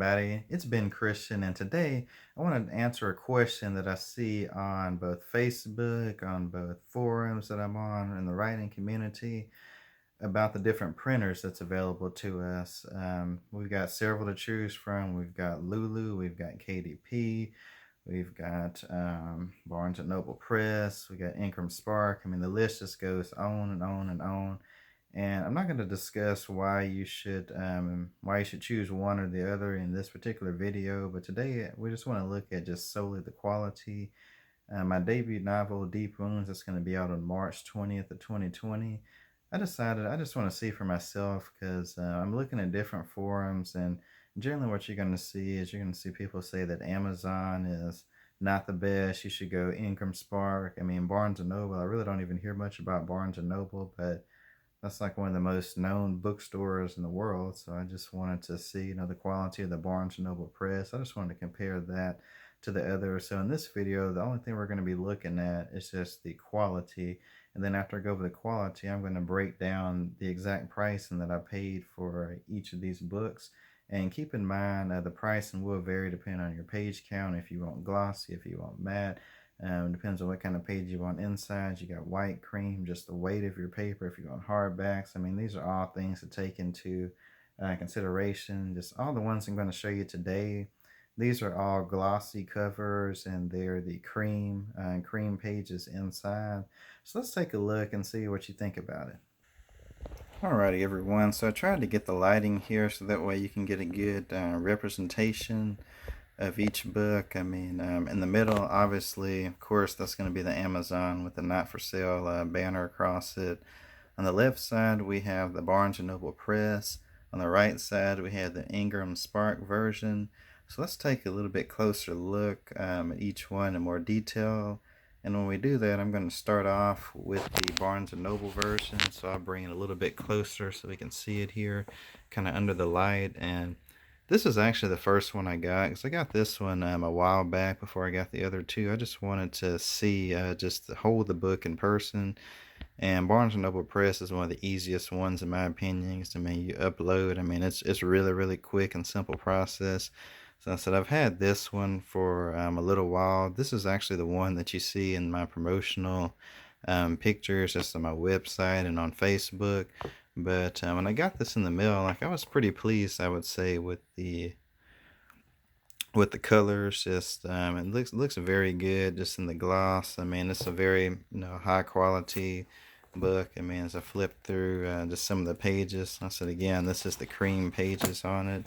everybody? It's Ben Christian, and today I want to answer a question that I see on both Facebook, on both forums that I'm on in the writing community about the different printers that's available to us. We've got several to choose from. We've got Lulu, we've got KDP, we've got Barnes& and Noble Press, we got Ingramspark. I mean, the list just goes on and on and on. And I'm not going to discuss why you should choose one or the other in this particular video, but today we just want to look at just solely the quality. My debut novel, Deep Wounds, is going to be out on March 20th of 2020. I decided I just want to see for myself because I'm looking at different forums, and generally what you're going to see is you're going to see people say that Amazon is not the best. You should go Ingramspark. I mean, Barnes& and Noble. I really don't even hear much about Barnes& and Noble, but that's like one of the most known bookstores in the world. So I just wanted to see, the quality of the Barnes& and Noble Press. I just wanted to compare that to the others. So in this video, the only thing we're going to be looking at is just the quality. And then after I go over the quality, I'm going to break down the exact pricing that I paid for each of these books. And keep in mind, the pricing will vary depending on your page count. If you want glossy, if you want matte, depends on what kind of page you want inside. You got white, cream, just the weight of your paper. If you want hardbacks, I mean, these are all things to take into consideration. Just all the ones I'm going to show you today. These are all glossy covers, and they're the cream pages inside. So let's take a look and see what you think about it. Alrighty, everyone. So I tried to get the lighting here so that way you can get a good representation of each book. I mean, in the middle, obviously, of course, that's going to be the Amazon with the not for sale banner across it. On the left side, we have the Barnes & Noble Press. On the right side, we have the Ingramspark version. So let's take a little bit closer look at each one in more detail. And when we do that, I'm going to start off with the Barnes & Noble version. So I'll bring it a little bit closer so we can see it here, kind of under the light. And this is actually the first one I got, because I got this one a while back before I got the other two. I just wanted to see, just to hold the book in person. And Barnes & Noble Press is one of the easiest ones in my opinion. I mean, you upload, I mean, it's really, really quick and simple process. So I said I've had this one for a little while. This is actually the one that you see in my promotional pictures, just on my website and on Facebook. But when I got this in the mail, like, I was pretty pleased, I would say, with the colors. Just it looks very good, just in the gloss. I mean, it's a very high quality book. I mean, as I flip through just some of the pages, I said again, this is the cream pages on it.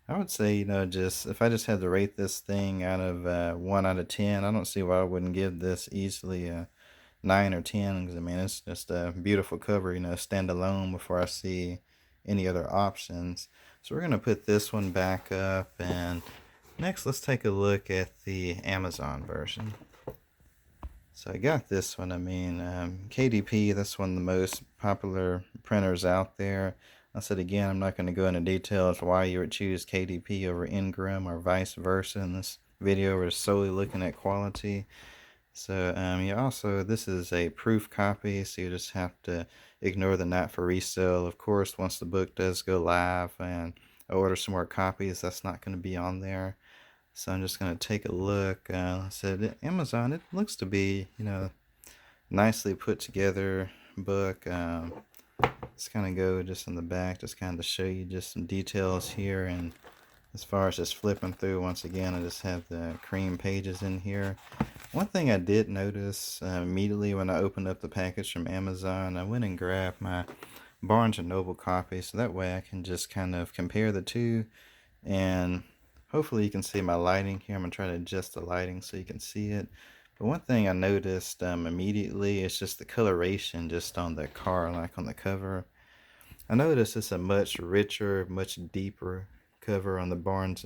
I would say, just if I just had to rate this thing out of 1 out of 10, I don't see why I wouldn't give this easily a 9 or 10, because I mean, it's just a beautiful cover, stand alone before I see any other options. So we're going to put this one back up, and next let's take a look at the Amazon version. So I got this one. I mean, KDP, that's one of the most popular printers out there. I said again, I'm not going to go into details why you would choose KDP over Ingram or vice versa in this video. We're solely looking at quality. So this is a proof copy, so you just have to ignore the not for resale. Of course, once the book does go live and I order some more copies, that's not going to be on there. So I'm just going to take a look. I said Amazon, it looks to be, nicely put together book. Let's kind of go just in the back, just kind of show you just some details here. And as far as just flipping through, once again, I just have the cream pages in here. One thing I did notice immediately when I opened up the package from Amazon, I went and grabbed my Barnes & Noble copy, so that way I can just kind of compare the two. And hopefully you can see my lighting here. I'm going to try to adjust the lighting so you can see it. But one thing I noticed immediately is just the coloration just on the car, like on the cover. I noticed it's a much richer, much deeper cover on the Barnes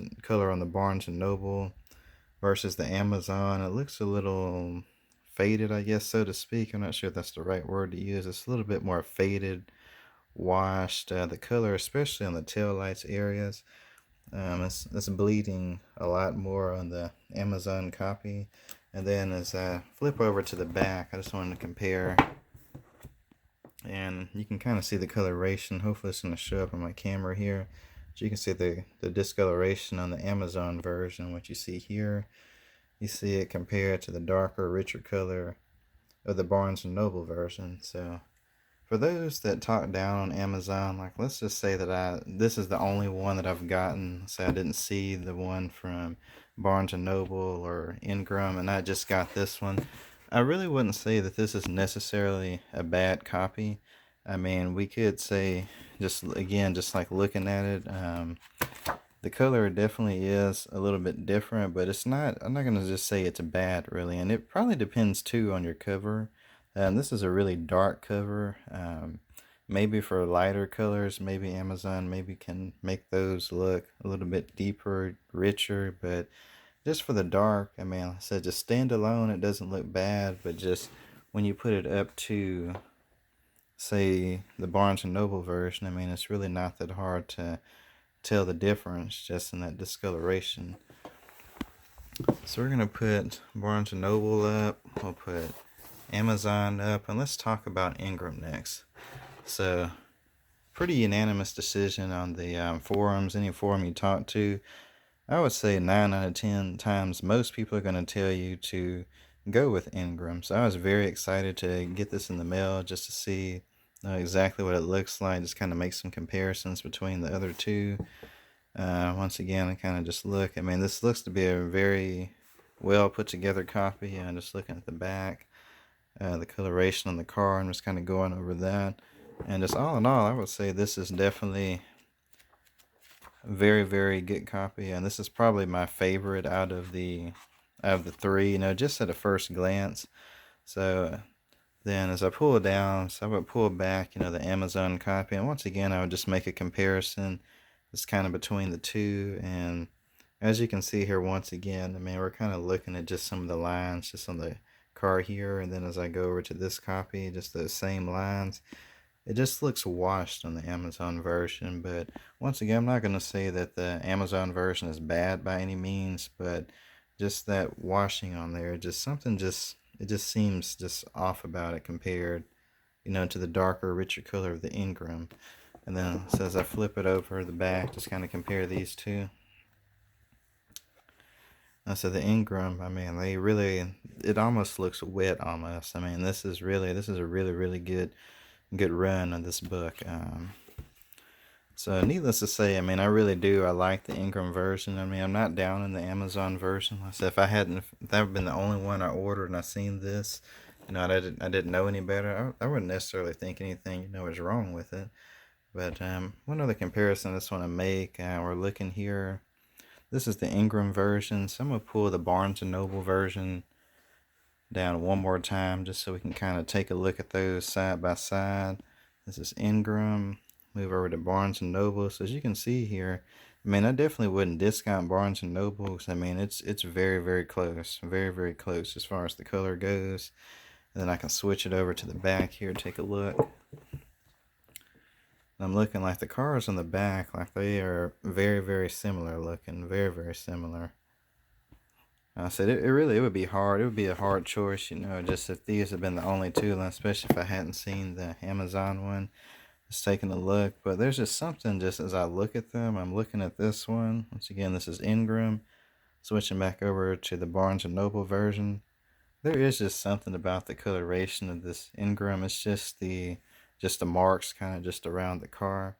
& Noble versus the Amazon. It looks a little faded, I guess, so to speak. I'm not sure if that's the right word to use. It's a little bit more faded, washed. The color, especially on the taillights areas, it's bleeding a lot more on the Amazon copy. And then as I flip over to the back, I just wanted to compare, and you can kind of see the coloration. Hopefully it's going to show up on my camera here. So you can see the discoloration on the Amazon version, what you see here. You see it compared to the darker, richer color of the Barnes& and Noble version. So for those that talk down on Amazon, like let's just say that this is the only one that I've gotten. Say I didn't see the one from Barnes& and Noble or Ingram, and I just got this one. I really wouldn't say that this is necessarily a bad copy. I mean, we could say, just again, just like looking at it, the color definitely is a little bit different, but it's not, I'm not going to just say it's bad really. And it probably depends too on your cover. This is a really dark cover. Maybe for lighter colors, maybe Amazon maybe can make those look a little bit deeper, richer, but just for the dark, I mean, like I said, just standalone, it doesn't look bad, but just when you put it up to, say, the Barnes& and Noble version, I mean, it's really not that hard to tell the difference just in that discoloration. So we're gonna put Barnes & and Noble up, we'll put Amazon up, and let's talk about Ingram next. So pretty unanimous decision on the forums. Any forum you talk to, I would say 9 out of 10 times most people are going to tell you to go with Ingram. So I was very excited to get this in the mail just to see exactly what it looks like, just kind of make some comparisons between the other two. Once again, I kind of just look. I mean, this looks to be a very well put together copy. I'm just looking at the back, the coloration on the car, and just kind of going over that. And just all in all, I would say this is definitely a very, very good copy. And this is probably my favorite out of the three, you know, just at a first glance. So then as I pull it down, so I would pull back, you know, the Amazon copy. And once again, I would just make a comparison. It's kind of between the two. And as you can see here, once again, I mean, we're kind of looking at just some of the lines just on the car here. And then as I go over to this copy, just those same lines. It just looks washed on the Amazon version, but once again, I'm not going to say that the Amazon version is bad by any means, but just that washing on there, just something it just seems just off about it compared, you know, to the darker, richer color of the Ingram. And then so as I flip it over the back, just kind of compare these two. So the Ingram, I mean, they really, it almost looks wet almost. I mean, this is a really, really good run of this book. So needless to say, I mean, I like the Ingram version. I mean, I'm not down in the Amazon version. Like I said, if that would been the only one I ordered and I seen this, you know, I didn't know any better, I wouldn't necessarily think anything, you know, was wrong with it. But one other comparison I just want to make, we're looking here. This is the Ingram version, so I'm gonna pull the Barnes and Noble version down one more time just so we can kind of take a look at those side by side. This is Ingram. Move over to Barnes and Noble. So as you can see here, I mean, I definitely wouldn't discount Barnes and Noble because I mean it's very, very close, very, very close as far as the color goes. And then I can switch it over to the back here, take a look. I'm looking like the cars on the back, like they are very, very similar looking, very, very similar. I said it would be hard. It would be a hard choice, you know, just if these had been the only two, and especially if I hadn't seen the Amazon one. Just taking a look, but there's just something just as I look at them. I'm looking at this one. Once again, this is Ingram. Switching back over to the Barnes and Noble version. There is just something about the coloration of this Ingram. It's just the marks kind of just around the car.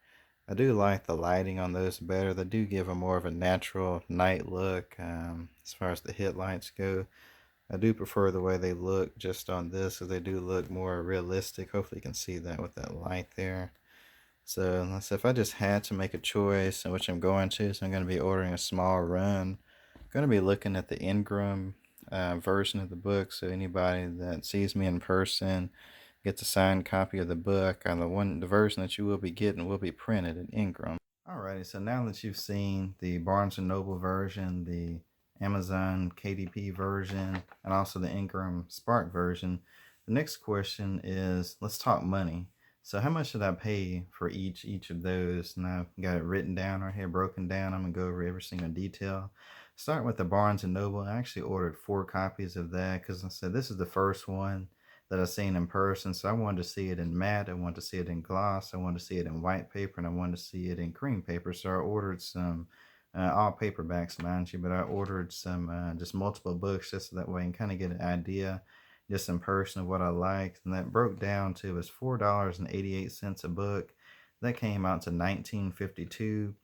I do like the lighting on those better. They do give a more of a natural night look as far as the headlights go. I do prefer the way they look just on this, as they do look more realistic. Hopefully you can see that with that light there. So let's say if I just had to make a choice, which I'm going to, so I'm going to be ordering a small run. I'm going to be looking at the Ingram version of the book, so anybody that sees me in person gets a signed copy of the book. The version that you will be getting will be printed in Ingram. Alrighty, so now that you've seen the Barnes & Noble version, the Amazon KDP version, and also the Ingramspark version, the next question is, let's talk money. So how much should I pay for each of those? And I've got it written down right here, broken down. I'm going to go over every single detail. Starting with the Barnes & Noble, I actually ordered 4 copies of that because I said this is the first one that I've seen in person. So I wanted to see it in matte, I wanted to see it in gloss, I wanted to see it in white paper, and I wanted to see it in cream paper. So I ordered some, all paperbacks, mind you, but I ordered some just multiple books just so that way I can kind of get an idea just in person of what I liked. And that broke down to was $4.88 a book. That came out to 1952,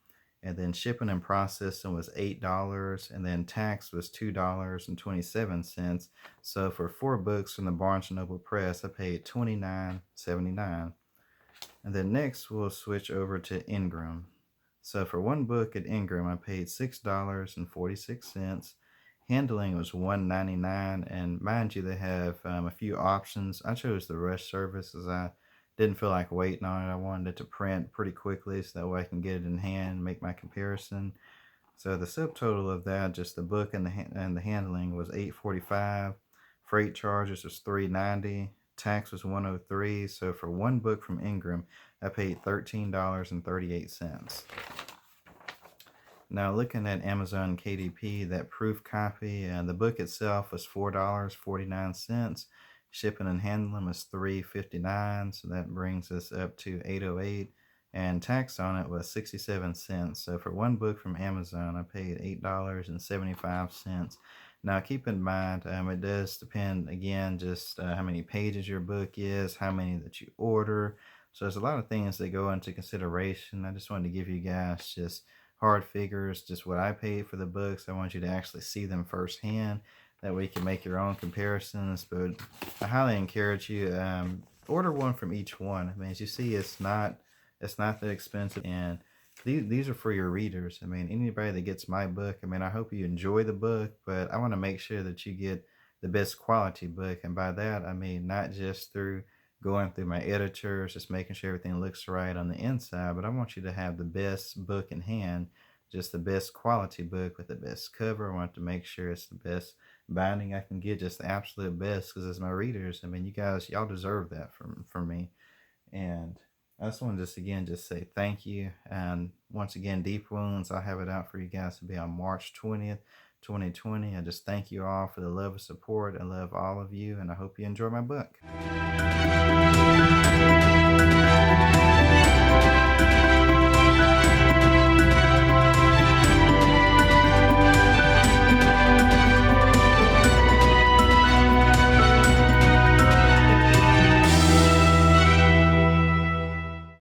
and then shipping and processing was $8, and then tax was $2.27. So for 4 books from the Barnes& and Noble Press, I paid $29.79. And then next we'll switch over to Ingram. So for 1 book at Ingram, I paid $6.46. Handling was $1.99, and mind you, they have a few options. I chose the rush service as I didn't feel like waiting on it. I wanted it to print pretty quickly so that way I can get it in hand, make my comparison. So the subtotal of that, just the book and the handling, was $8.45. Freight charges was $3.90. Tax was $103. So for 1 book from Ingram, I paid $13.38. Now looking at Amazon KDP, that proof copy, the book itself was $4.49. Shipping and handling was $3.59, so that brings us up to $8.08. And tax on it was 67 cents. So for 1 book from Amazon, I paid $8.75. Now keep in mind, it does depend, again, just how many pages your book is, how many that you order. So there's a lot of things that go into consideration. I just wanted to give you guys just hard figures, just what I paid for the books. I want you to actually see them firsthand. That way you can make your own comparisons. But I highly encourage you, order one from each one. I mean, as you see, it's not that expensive, and these are for your readers. I mean, anybody that gets my book, I mean, I hope you enjoy the book, but I want to make sure that you get the best quality book. And by that, I mean not just through going through my editors, just making sure everything looks right on the inside, but I want you to have the best book in hand, just the best quality book with the best cover. I want to make sure it's the best binding I can get, just the absolute best, because as my readers, I mean, you guys, y'all deserve that from me. And I just want to just say thank you. And once again, Deep Wounds, I'll have it out for you guys to be on March 20th, 2020. I just thank you all for the love and support. I love all of you, and I hope you enjoy my book.